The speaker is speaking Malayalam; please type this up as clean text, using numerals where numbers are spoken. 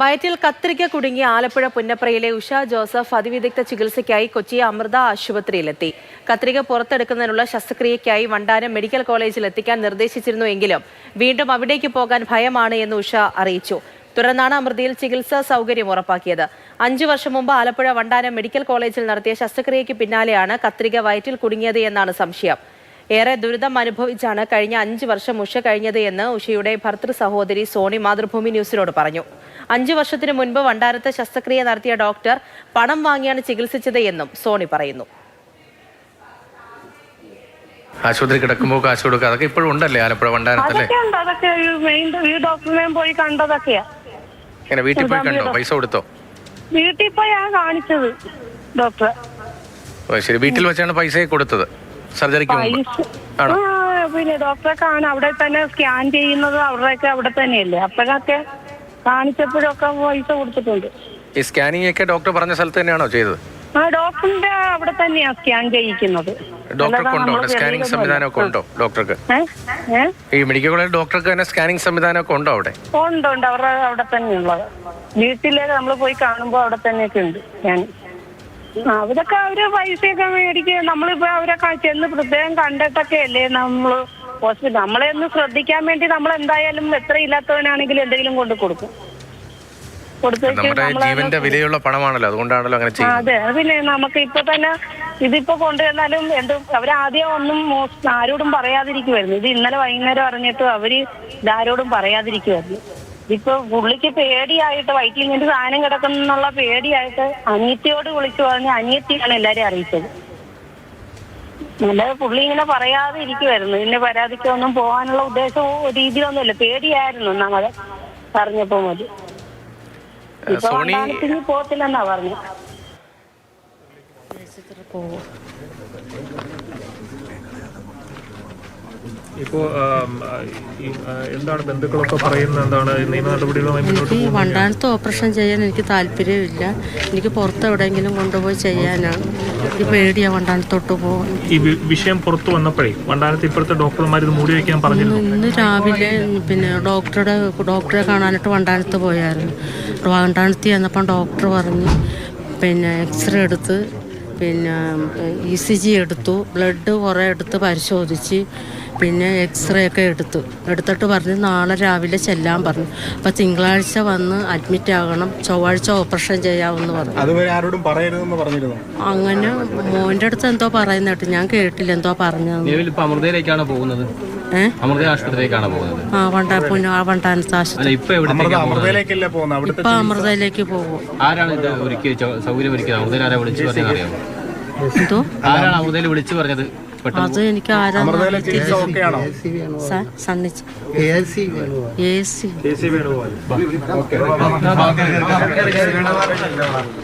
വയറ്റിൽ കത്രിക കുടുങ്ങിയ ആലപ്പുഴ പുന്നപ്രയിലെ ഉഷ ജോസഫ് അതിവിദഗ്ധ ചികിത്സയ്ക്കായി കൊച്ചി അമൃത ആശുപത്രിയിലെത്തി. കത്രിക പുറത്തെടുക്കുന്നതിനുള്ള ശസ്ത്രക്രിയയ്ക്കായി വണ്ടാനം മെഡിക്കൽ കോളേജിൽ എത്തിക്കാൻ നിർദ്ദേശിച്ചിരുന്നുവെങ്കിലും വീണ്ടും അവിടേക്ക് പോകാൻ ഭയമാണ് എന്ന് ഉഷ അറിയിച്ചു. തുടർന്നാണ് അമൃതയിൽ ചികിത്സാ സൗകര്യം ഉറപ്പാക്കിയത്. 5 വർഷം മുമ്പ് ആലപ്പുഴ വണ്ടാനം മെഡിക്കൽ കോളേജിൽ നടത്തിയ ശസ്ത്രക്രിയയ്ക്ക് പിന്നാലെയാണ് കത്രിക വയറ്റിൽ കുടുങ്ങിയത് എന്നാണ് സംശയം. ഏറെ ദുരിതം അനുഭവിച്ചാണ് കഴിഞ്ഞ 5 വർഷം ഉഷ കഴിഞ്ഞത് എന്ന് ഉഷയുടെ ഭർതൃ സഹോദരി സോണി മാതൃഭൂമി ന്യൂസിനോട് പറഞ്ഞു. 5 വർഷത്തിനു മുൻപ് വണ്ടാരത്ത് ശസ്ത്രക്രിയ നടത്തിയ ഡോക്ടർ പണം വാങ്ങിയാണ് ചികിത്സിച്ചത് എന്നും സോണി പറയുന്നു. ആശുപത്രി കിടക്കുമ്പോൾ കാശ് കൊടുക്കുക അതൊക്കെ ഇപ്പോഴും ഉണ്ടല്ലേ ആലപ്പുഴ വണ്ടാരത്തല്ലേ? പോയി കണ്ടതൊക്കെയാ. വീട്ടിൽ പോയി കണ്ടോ? പൈസ കൊടുത്തോ? വീട്ടിൽ പോയാണ് കാണിച്ചത് ഡോക്ടറെ. ശരി, വീട്ടിൽ വെച്ചാണ് പൈസ കൊടുത്തത് സർജറിക്ക് മുമ്പ്? പിന്നെ ഡോക്ടറെ കാണാൻ അവിടെ തന്നെ സ്കാൻ ചെയ്യുന്നത് അവരുടെയൊക്കെ അവിടെ തന്നെയല്ലേ. അപ്പോഴൊക്കെ കാണിച്ചപ്പോഴൊക്കെ പൈസ കൊടുത്തിട്ടുണ്ട്. ഈ സ്കാനിങ് ഒക്കെ ഡോക്ടർ പറഞ്ഞ സ്ഥലത്ത് തന്നെയാണോ ചെയ്തത്? ഡോക്ടറിന്റെ അവിടെ തന്നെയാ സ്കാൻ ചെയ്യിക്കുന്നത്. ഡോക്ടർക്കുണ്ടോ അവിടെ സ്കാനിങ് സംവിധാനമൊക്കെ ഉണ്ടോ ഡോക്ടർക്ക്? ഈ മെഡിക്കൽ കോളേജ് ഡോക്ടർക്ക് തന്നെ സ്കാനിങ് സംവിധാനമൊക്കെ ഉണ്ടോ അവിടെ? ഉണ്ട്, അവരുടെ അവിടെ തന്നെയുള്ളത്. വീട്ടിലേക്ക് നമ്മൾ പോയി കാണുമ്പോൾ അവിടെ തന്നെയൊക്കെ ഉണ്ട് സ്കാൻ. അവരൊക്കെ അവര് പൈസയൊക്കെ മേടിക്കുക. നമ്മളിപ്പോ അവരൊക്കെ ചെന്ന് പ്രത്യേകം കണ്ടിട്ടൊക്കെ അല്ലേ നമ്മള് ഹോസ്പിറ്റൽ. നമ്മളെ ഒന്ന് ശ്രദ്ധിക്കാൻ വേണ്ടി നമ്മൾ എന്തായാലും എത്ര ഇല്ലാത്തവനാണെങ്കിലും എന്തെങ്കിലും കൊണ്ട് കൊടുക്കും. ജീവന്റെ വിലയുള്ള പണമാണല്ലോ, അതുകൊണ്ടാണല്ലോ അങ്ങനെ ചെയ്യുന്നത്. അതെ, പിന്നെ നമുക്ക് ഇപ്പൊ തന്നെ ഇതിപ്പോ കൊണ്ടുവന്നാലും അവരാദ്യം ഒന്നും ആരോടും പറയാതിരിക്കുവായിരുന്നു. ഇത് ഇന്നലെ വൈകുന്നേരം അറിഞ്ഞിട്ട് അവര് ഇതാരോടും പറയാതിരിക്കുവായിരുന്നു. ഇപ്പൊ പുള്ളിക്ക് പേടിയായിട്ട് വയറ്റിൽ ഇങ്ങനെ സാധനം കിടക്കുന്നുള്ള പേടിയായിട്ട് അനിയത്തിയോട് വിളിച്ചു പറഞ്ഞ് അനിയത്തിയാണ് എല്ലാരെയും അറിയിച്ചത്. അല്ലാതെ പുള്ളി ഇങ്ങനെ പറയാതെ ഇരിക്കുവായിരുന്നു. പിന്നെ പരാതിക്കൊന്നും പോകാനുള്ള ഉദ്ദേശമോ രീതിയൊന്നുമില്ല, പേടിയായിരുന്നു നമ്മളെ പറഞ്ഞപ്പോ മതി. ഇപ്പൊ വണ്ടാനത്തിന് പോകത്തില്ലെന്നാ പറഞ്ഞു. ഇപ്പോൾ എന്താണ് ബന്ധുക്കളൊക്കെ പറയുന്നത്? എന്താണ് നിയമ നടപടികളുമായി മുന്നോട്ട് പോകുന്നത്? വണ്ടാനത്ത് ഓപ്പറേഷൻ ചെയ്യാൻ എനിക്ക് താല്പര്യമില്ല. എനിക്ക് പുറത്ത് എവിടെയെങ്കിലും കൊണ്ടുപോയി ചെയ്യാനാണ്. എനിക്ക് പേടിയാണ് വണ്ടാനത്തോട്ട് പോകാൻ. ഈ വിഷയം പുറത്തു വന്നപ്പോഴേ വണ്ടാനത്ത് ഇപ്പോഴത്തെ ഡോക്ടർമാർ ഇത് മൂടി വയ്ക്കാൻ പറഞ്ഞിരുന്നു. ഇന്ന് രാവിലെ പിന്നെ ഡോക്ടറെ കാണാനായിട്ട് വണ്ടാനത്ത് പോയായിരുന്നു. വണ്ടാനത്ത് ചെന്നപ്പം ഡോക്ടർ പറഞ്ഞു പിന്നെ എക്സ്റേ എടുത്ത് പിന്നെ ECG എടുത്തു, ബ്ലഡ് കുറേ എടുത്ത് പരിശോധിച്ച് പിന്നെ എക്സ്റേ ഒക്കെ എടുത്തിട്ട് പറഞ്ഞ് നാളെ രാവിലെ ചെല്ലാൻ പറഞ്ഞു. അപ്പോൾ തിങ്കളാഴ്ച വന്ന് അഡ്മിറ്റ് ആകണം, ചൊവ്വാഴ്ച ഓപ്പറേഷൻ ചെയ്യാമെന്ന് പറഞ്ഞു. അങ്ങനെ മോൻ്റെ അടുത്ത് എന്തോ പറയുന്ന കേട്ടു, ഞാൻ കേട്ടില്ല എന്തോ പറഞ്ഞത്. അമൃതയിലേക്കാണ് പോകുന്നത്? അമൃത ആശുപത്രിയിലേക്കാണ് പോകുന്നത്? വണ്ടാനത്ത് ആശുപത്രി. ഇപ്പൊ അമൃതയിലേക്ക് പോകും. ആരാണ് ഇത് സൗകര്യം ഒരുക്കിയത്? അമൃതയിൽ ആരാ വിളിച്ചു പറഞ്ഞത് അറിയാമോ? എന്തോ ആരാണ് അമൃതയിൽ വിളിച്ചു പറഞ്ഞത്? അത് എനിക്ക് ആരാ